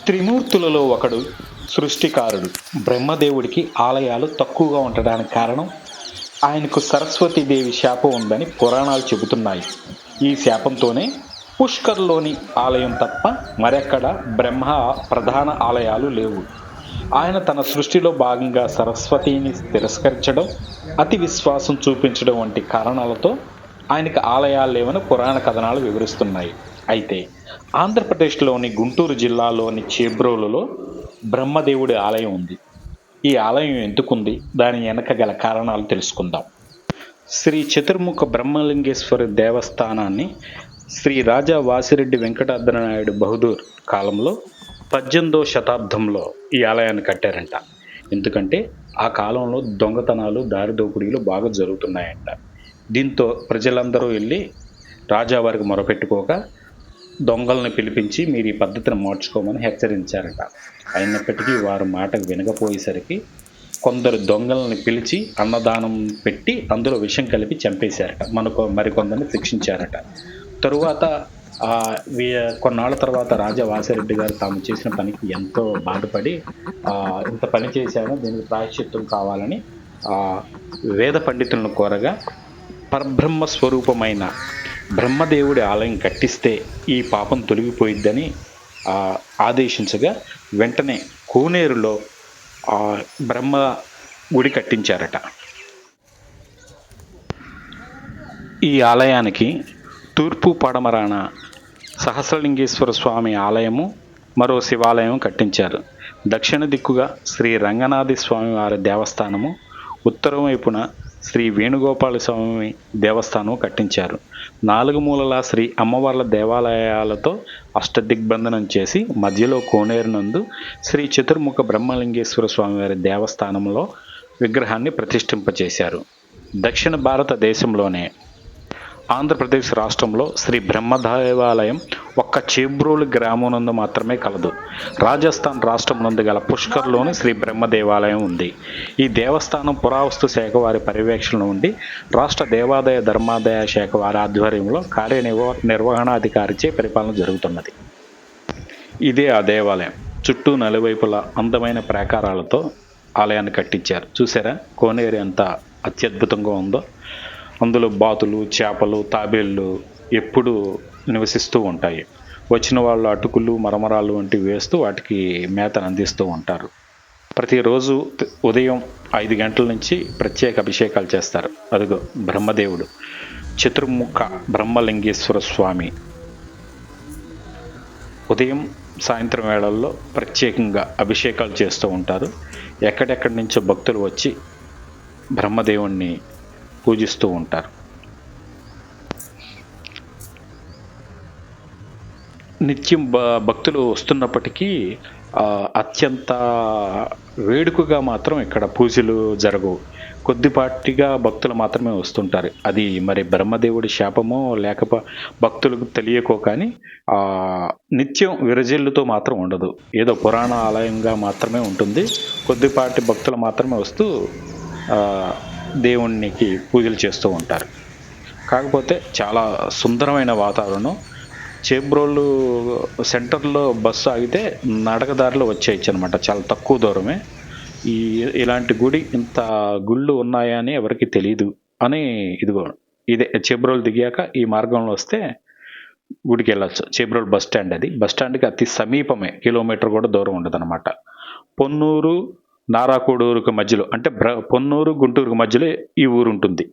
త్రిమూర్తులలో ఒకడు సృష్టికారుడు. బ్రహ్మదేవుడికి ఆలయాలు తక్కువగా ఉండడానికి కారణం ఆయనకు సరస్వతీదేవి శాపం ఉందని పురాణాలు చెబుతున్నాయి. ఈ శాపంతోనే పుష్కర్లోని ఆలయం తప్ప మరెక్కడ బ్రహ్మ ప్రధాన ఆలయాలు లేవు. ఆయన తన సృష్టిలో భాగంగా సరస్వతిని తిరస్కరించడం, అతి విశ్వాసం చూపించడం వంటి కారణాలతో ఆయనకి ఆలయాలు లేవని పురాణ కథనాలు వివరిస్తున్నాయి. అయితే ఆంధ్రప్రదేశ్లోని గుంటూరు జిల్లాలోని చేబ్రోలులో బ్రహ్మదేవుడి ఆలయం ఉంది. ఈ ఆలయం ఎందుకుంది, దాని వెనక గల కారణాలు తెలుసుకుందాం. శ్రీ చతుర్ముఖ బ్రహ్మలింగేశ్వర దేవస్థానాన్ని శ్రీ రాజా వాసిరెడ్డి వెంకటాద్రనాయుడు బహదూర్ కాలంలో 18వ శతాబ్దంలో ఈ ఆలయాన్ని కట్టారంట. ఎందుకంటే ఆ కాలంలో దొంగతనాలు, దారిదోపిడీలు బాగా జరుగుతున్నాయంట. దీంతో ప్రజలందరూ వెళ్ళి రాజావారికి మొరపెట్టుకోక దొంగల్ని పిలిపించి మీరు ఈ పద్ధతిని మార్చుకోమని హెచ్చరించారట. అయినప్పటికీ వారు మాటకు వినకపోయేసరికి కొందరు దొంగల్ని పిలిచి అన్నదానం పెట్టి అందులో విషం కలిపి చంపేశారట. మరికొందరిని శిక్షించారట. తరువాత కొన్నాళ్ళ తర్వాత రాజా వాసిరెడ్డి గారు తాము చేసిన పనికి ఎంతో బాధపడి ఇంత పని చేశాను, దీనికి ప్రాయశ్చిత్తం కావాలని వేద పండితులను కోరగా పరబ్రహ్మ స్వరూపమైన బ్రహ్మదేవుడి ఆలయం కట్టిస్తే ఈ పాపం తొలగిపోయిద్దని ఆదేశించగా వెంటనే కోనేరులో బ్రహ్మ గుడి కట్టించారట. ఈ ఆలయానికి తూర్పు పడమరాన సహస్రలింగేశ్వర స్వామి ఆలయము, మరో శివాలయం కట్టించారు. దక్షిణ దిక్కుగా శ్రీ రంగనాథి స్వామి వారి దేవస్థానము, ఉత్తరం వైపున శ్రీ వేణుగోపాల స్వామి దేవస్థానం కట్టించారు. 4 మూలల శ్రీ అమ్మవార్ల దేవాలయాలతో అష్టదిగ్బంధనం చేసి మధ్యలో కోనేరు నందు శ్రీ చతుర్ముఖ బ్రహ్మలింగేశ్వర స్వామివారి దేవస్థానంలో విగ్రహాన్ని ప్రతిష్ఠింపచేశారు. దక్షిణ భారతదేశంలోనే ఆంధ్రప్రదేశ్ రాష్ట్రంలో శ్రీ బ్రహ్మ దేవాలయం ఒక్క చేబ్రోలు గ్రామం నందు మాత్రమే కలదు. రాజస్థాన్ రాష్ట్రం నందు గల పుష్కర్లోని శ్రీ బ్రహ్మ దేవాలయం ఉంది. ఈ దేవస్థానం పురావస్తు శాఖ వారి పర్యవేక్షణ ఉండి రాష్ట్ర దేవాదాయ ధర్మాదాయ శాఖ వారి ఆధ్వర్యంలో కార్యనిర్వహణాధికారిచే పరిపాలన జరుగుతున్నది. ఇదే ఆ దేవాలయం. చుట్టూ నలువైపులా అందమైన ప్రాకారాలతో ఆలయాన్ని కట్టించారు. చూసారా కోనేరు ఎంత అత్యద్భుతంగా ఉందో. అందులో బాతులు, చేపలు, తాబేళ్ళు ఎప్పుడూ నివసిస్తూ ఉంటాయి. వచ్చిన వాళ్ళు అటుకులు, మరమరాలు వంటివి వేస్తూ వాటికి మేతను అందిస్తూ ఉంటారు. ప్రతిరోజు ఉదయం 5 గంటల నుంచి ప్రత్యేక అభిషేకాలు చేస్తారు. అదిగో బ్రహ్మదేవుడు చతుర్ముఖ బ్రహ్మలింగేశ్వర స్వామి ఉదయం సాయంత్రం వేళల్లో ప్రత్యేకంగా అభిషేకాలు చేస్తూ ఉంటారు. ఎక్కడెక్కడి నుంచో భక్తులు వచ్చి బ్రహ్మదేవుణ్ణి పూజిస్తూ ఉంటారు. నిత్యం భక్తులు వస్తున్నప్పటికీ అత్యంత వేడుకగా మాత్రం ఇక్కడ పూజలు జరగవు. కొద్దిపాటిగా భక్తులు మాత్రమే వస్తుంటారు. అది మరి బ్రహ్మదేవుడి శాపమో లేకపో భక్తులకు తెలియకో కానీ నిత్యం విరజిల్లుతో మాత్రం ఉండదు. ఏదో పురాణ ఆలయంగా మాత్రమే ఉంటుంది. కొద్దిపాటి భక్తులు మాత్రమే వస్తూ దేవునికి పూజలు చేస్తూ ఉంటారు. కాకపోతే చాలా సుందరమైన వాతావరణం. చేబ్రోలు సెంటర్లో బస్సు ఆగితే నడకదారిలో వచ్చేయచ్చు అనమాట. చాలా తక్కువ దూరమే. ఇలాంటి గుడి, ఇంత గుళ్ళు ఉన్నాయా అని ఎవరికి తెలియదు అని ఇదే చేబ్రోలు దిగాక ఈ మార్గంలో వస్తే గుడికి వెళ్ళచ్చు. చేబ్రోలు బస్ స్టాండ్, అది బస్ స్టాండ్కి అతి సమీపమే, కిలోమీటర్ కూడా దూరం ఉండదు అనమాట. పొన్నూరు నారాకోడూరుకు మధ్యలో, అంటే పొన్నూరు గుంటూరుకు మధ్యలో ఈ ఊరు ఉంటుంది.